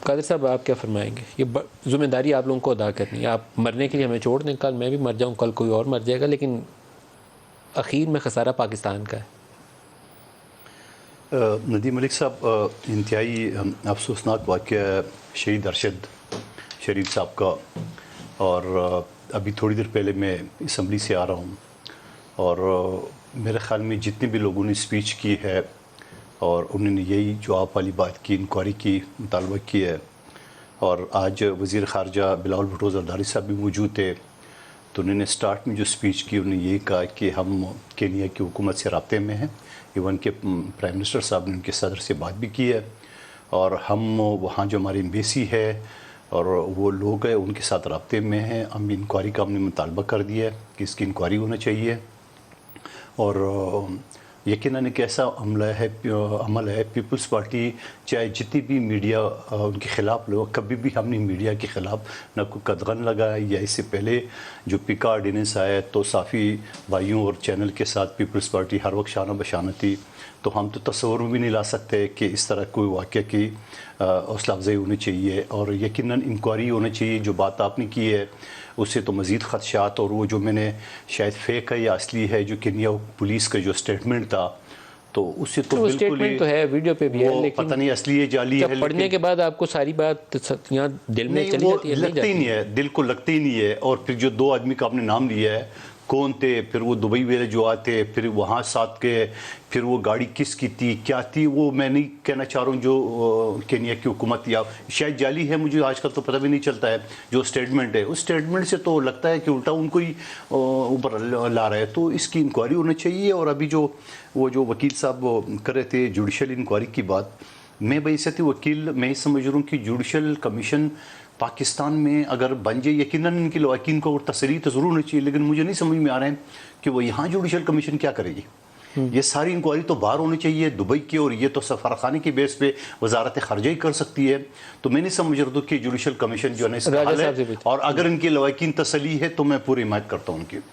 قادر صاحب آپ کیا فرمائیں گے؟ یہ ذمہ داری آپ لوگوں کو ادا کرنی ہے. آپ مرنے کے لیے ہمیں چھوڑ دیں، کل میں بھی مر جاؤں، کل کوئی اور مر جائے گا، لیکن اخیر میں خسارہ پاکستان کا ہے. ندیم ملک صاحب، انتہائی افسوسناک واقعہ ہے شہید ارشد شریف صاحب کا. اور ابھی تھوڑی دیر پہلے میں اسمبلی سے آ رہا ہوں، اور میرے خیال میں جتنے بھی لوگوں نے اسپیچ کی ہے اور انہوں نے یہی جو آپ والی بات کی، انکوائری کی مطالبہ کی ہے. اور آج وزیر خارجہ بلاول بھٹو زرداری صاحب بھی موجود تھے، تو انہوں نے سٹارٹ میں جو اسپیچ کی انہوں نے یہی کہا کہ ہم کینیا کی حکومت سے رابطے میں ہیں. ایون کہ پرائم منسٹر صاحب نے ان کے صدر سے بات بھی کی ہے، اور ہم وہاں جو ہماری ایمبیسی ہے اور وہ لوگ ہیں ان کے ساتھ رابطے میں ہیں. ہم انکوائری کا ہم نے مطالبہ کر دیا ہے کہ اس کی انکوائری ہونا چاہیے. اور یقیناً ایک ایسا عمل ہے پیپلز پارٹی، چاہے جتنی بھی میڈیا ان کے خلاف لوگ، کبھی بھی ہم نے میڈیا کے خلاف نہ کوئی قدغن لگایا. یا اس سے پہلے جو پیکا آرڈیننس آیا تو صافی بھائیوں اور چینل کے ساتھ پیپلز پارٹی ہر وقت شانہ بشانہ تھی. تو ہم تو تصور بھی نہیں لا سکتے کہ اس طرح کوئی واقعہ کی حوصلہ افزائی ہونی چاہیے. اور یقیناً انکوائری ہونا چاہیے. جو بات آپ نے کی ہے اس سے تو مزید خدشات، اور وہ جو میں نے شاید فیک ہے یا اصلی ہے جو کینیا پولیس کا جو اسٹیٹمنٹ تھا، تو اس سے تو بالکل ہی تو ہے، ویڈیو پہ بھی ہے، لیکن پتہ نہیں اصلی ہے جعلی ہے. جب پڑھنے کے بعد آپ کو ساری بات یہاں دل میں چلی جاتی ہے، لگتا ہی نہیں ہے، دل کو لگتا ہی نہیں ہے. اور پھر جو دو آدمی کا آپ نے نام لیا ہے، کون تھے، پھر وہ دبئی والے جو آتے، پھر وہاں ساتھ کے، پھر وہ گاڑی کس کی تھی، کیا تھی، وہ میں نہیں کہنا چاہ رہا ہوں. جو کینیا کی حکومت یا شاید جعلی ہے، مجھے آج کل تو پتہ بھی نہیں چلتا ہے. جو اسٹیٹمنٹ ہے اس اسٹیٹمنٹ سے تو لگتا ہے کہ الٹا ان کو ہی اوپر لا رہا ہے. تو اس کی انکوائری ہونا چاہیے. اور ابھی جو وہ جو وکیل صاحب کر رہے تھے جوڈیشل انکوائری کی بات، میں بحیثیت وکیل میں ہی سمجھ رہا ہوں کہ جوڈیشل کمیشن پاکستان میں اگر بن جائے، یقیناً ان کے لواحقین کو تسلی تو ضرور ہونی چاہیے، لیکن مجھے نہیں سمجھ میں آ رہا ہے کہ وہ یہاں جوڈیشل کمیشن کیا کرے گی. یہ ساری انکوائری تو باہر ہونی چاہیے دبئی کی، اور یہ تو سفارتخانے کی بیس پہ وزارت خارجہ ہی کر سکتی ہے. تو میں نہیں سمجھ رہا کہ جوڈیشل کمیشن جو ہے نا اس کا حل ہے. اور اگر ان کے لواحقین تسلی ہے تو میں پوری حمایت کرتا ہوں ان کی.